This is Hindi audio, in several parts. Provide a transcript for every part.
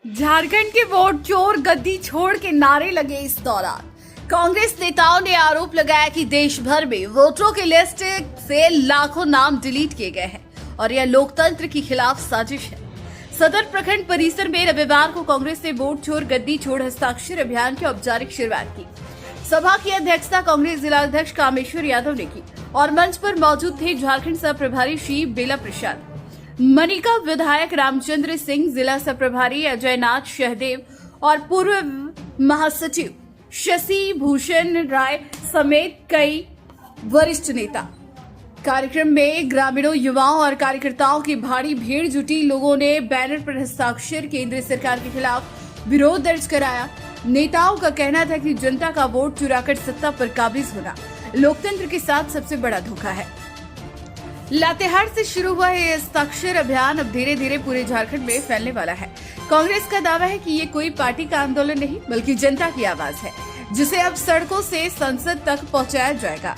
झारखंड के वोट चोर गद्दी छोड़ के नारे लगे इस दौरान। कांग्रेस नेताओं ने आरोप लगाया कि देश भर में वोटरों की लिस्ट से लाखों नाम डिलीट किए गए हैं और यह लोकतंत्र के खिलाफ साजिश है। सदर प्रखंड परिसर में रविवार को कांग्रेस ने वोट चोर गद्दी छोड़ हस्ताक्षर अभियान की औपचारिक शुरुआत की। सभा की अध्यक्षता कांग्रेस जिला अध्यक्ष कामेश्वर यादव ने की और मंच पर मौजूद थे झारखंड सह प्रभारी श्री बेला प्रसाद, मनिका विधायक रामचंद्र सिंह, जिला सह प्रभारी अजयनाथ शहदेव और पूर्व महासचिव शशि भूषण राय समेत कई वरिष्ठ नेता। कार्यक्रम में ग्रामीणों, युवाओं और कार्यकर्ताओं की भारी भीड़ जुटी। लोगों ने बैनर पर हस्ताक्षर केंद्र सरकार के खिलाफ विरोध दर्ज कराया। नेताओं का कहना था कि जनता का वोट चुराकर सत्ता पर काबिज होना लोकतंत्र के साथ सबसे बड़ा धोखा है। लातेहार से शुरू हुआ ये हस्ताक्षर अभियान अब धीरे धीरे पूरे झारखंड में फैलने वाला है। कांग्रेस का दावा है कि ये कोई पार्टी का आंदोलन नहीं बल्कि जनता की आवाज है, जिसे अब सड़कों से संसद तक पहुंचाया जाएगा।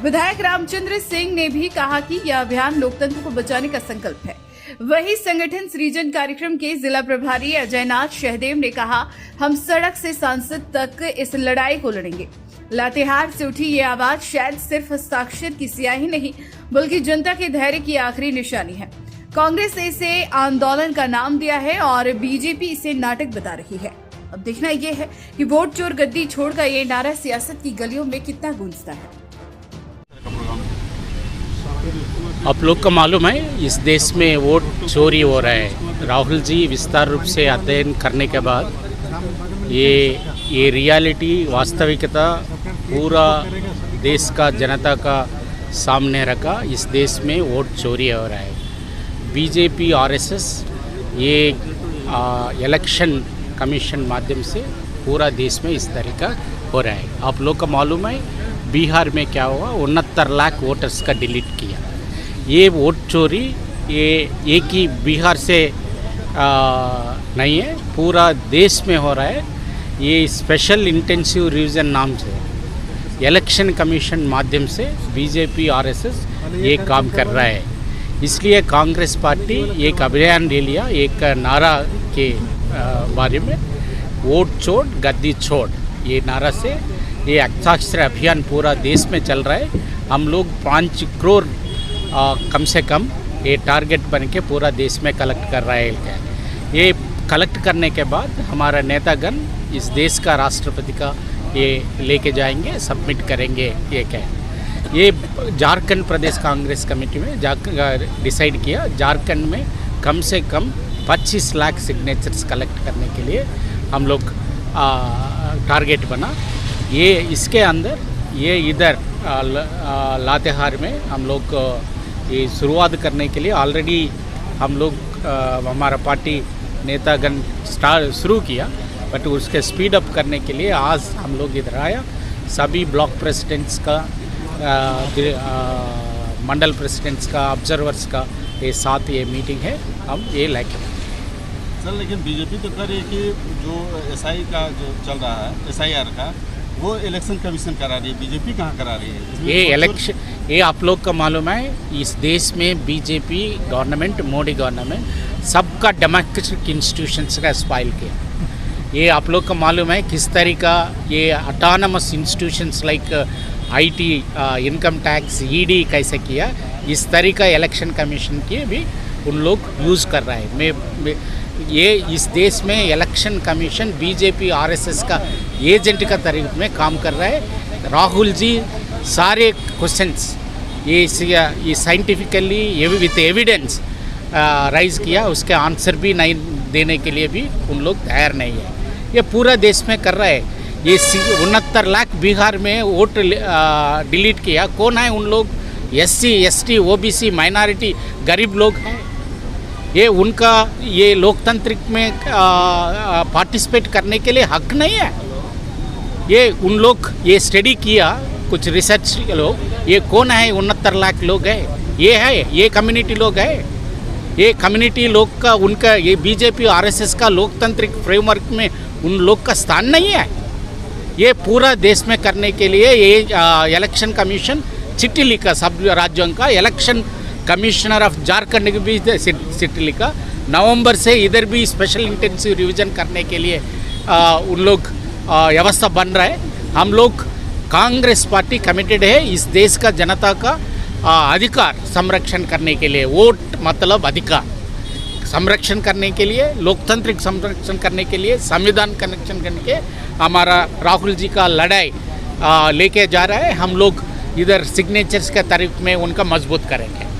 विधायक रामचंद्र सिंह ने भी कहा कि यह अभियान लोकतंत्र को बचाने का संकल्प है। वहीं संगठन सृजन कार्यक्रम के जिला प्रभारी अजयनाथ शहदेव ने कहा, हम सड़क से सांसद तक इस लड़ाई को लड़ेंगे। लातेहार से उठी ये आवाज शायद सिर्फ हस्ताक्षर की स्याही नहीं बल्कि जनता के धैर्य की आखिरी निशानी है। कांग्रेस ने इसे आंदोलन का नाम दिया है और बीजेपी इसे नाटक बता रही है। अब देखना यह है कि वोट चोर गद्दी छोड़ का ये नारा सियासत की गलियों में कितना गूंजता है। आप लोग को मालूम है इस देश में वोट चोरी हो रहा है। राहुल जी विस्तार रूप से अध्ययन करने के बाद ये रियलिटी वास्तविकता पूरा देश का जनता का सामने रखा। इस देश में वोट चोरी हो रहा है। बीजेपी आरएसएस ये इलेक्शन कमीशन माध्यम से पूरा देश में इस तरीका हो रहा है। आप लोग को मालूम है बिहार में क्या हुआ, 69 लाख वोटर्स का डिलीट किया। ये वोट चोरी ये एक ही बिहार से नहीं है, पूरा देश में हो रहा है। ये स्पेशल इंटेंसिव रिवीजन नाम से इलेक्शन कमीशन माध्यम से बीजेपी आरएसएस ये काम कर रहा है। इसलिए कांग्रेस पार्टी एक अभियान ले लिया, एक नारा के बारे में, वोट चोर गद्दी छोड़। ये नारा से ये हस्ताक्षर अभियान पूरा देश में चल रहा है। हम लोग 5 करोड़ कम से कम ये टारगेट बन के पूरा देश में कलेक्ट कर रहा है। ये कलेक्ट करने के बाद हमारा नेतागण इस देश का राष्ट्रपति का ये लेके जाएंगे, सबमिट करेंगे। ये क्या है, ये झारखंड प्रदेश कांग्रेस कमेटी में डिसाइड किया। झारखंड में कम से कम 25 लाख सिग्नेचर्स कलेक्ट करने के लिए हम लोग टारगेट बना। ये इसके अंदर ये इधर लातेहार में हम लोग ये शुरुआत करने के लिए ऑलरेडी हम लोग हमारा पार्टी नेतागण शुरू किया, बट उसके स्पीड अप करने के लिए आज हम लोग इधर आया। सभी ब्लॉक प्रेसिडेंट्स का, मंडल प्रेसिडेंट्स का, ऑब्जर्वर्स का ये साथ ये मीटिंग है। हम ये लेके सर, लेकिन बीजेपी तो कह रही है कि जो एसआई का जो चल रहा है, एसआईआर का, वो इलेक्शन कमीशन करा रही है, बीजेपी कहाँ करा रही है? ये इलेक्शन, ये आप लोग का मालूम है इस देश में बीजेपी गवर्नमेंट, मोदी गवर्नमेंट सबका डेमोक्रेटिक इंस्टीट्यूशंस का स्पाइल किया। ये आप लोग का मालूम है किस तरीका ये autonomous institutions like IT, income tax, ED कैसे किया, इस तरीका इलेक्शन कमीशन की भी उन लोग यूज़ कर रहा है। ये इस देश में इलेक्शन कमीशन बीजेपी आरएसएस का एजेंट का तरीके में काम कर रहा है। राहुल जी सारे क्वेश्चंस ये साइंटिफिकली विथ एविडेंस राइज किया, उसके आंसर भी नहीं देने के लिए भी उन लोग तैयार नहीं है। ये पूरा देश में कर रहा है। ये 69 लाख बिहार में वोट डिलीट किया। कौन है उन लोग? एससी, एसटी, ओबीसी, माइनॉरिटी, गरीब लोग हैं। ये उनका ये लोकतंत्र में पार्टिसिपेट करने के लिए हक नहीं है। ये उन लोग ये स्टडी किया, कुछ रिसर्च लोग, ये कौन है 69 लाख लोग है, ये है, ये कम्युनिटी लोग है। ये कम्युनिटी लोग का, उनका ये बीजेपी आरएसएस का लोकतांत्रिक फ्रेमवर्क में उन लोग का स्थान नहीं है। ये पूरा देश में करने के लिए ये इलेक्शन कमीशन चिट्ठी लिखा, सब राज्यों का इलेक्शन कमिश्नर ऑफ झारखंड की भी चिट्ठी लिखा, नवंबर से इधर भी स्पेशल इंटेंसिव रिवीजन करने के लिए उन लोग व्यवस्था बन रहा है। हम लोग कांग्रेस पार्टी कमिटेड है इस देश का जनता का अधिकार संरक्षण करने के लिए। वोट मतलब अधिकार संरक्षण करने के लिए, लोकतांत्रिक संरक्षण करने के लिए, संविधान संरक्षण करने के हमारा राहुल जी का लड़ाई लेके जा रहा है। हम लोग इधर सिग्नेचर्स के तारीख में उनका मजबूत करेंगे।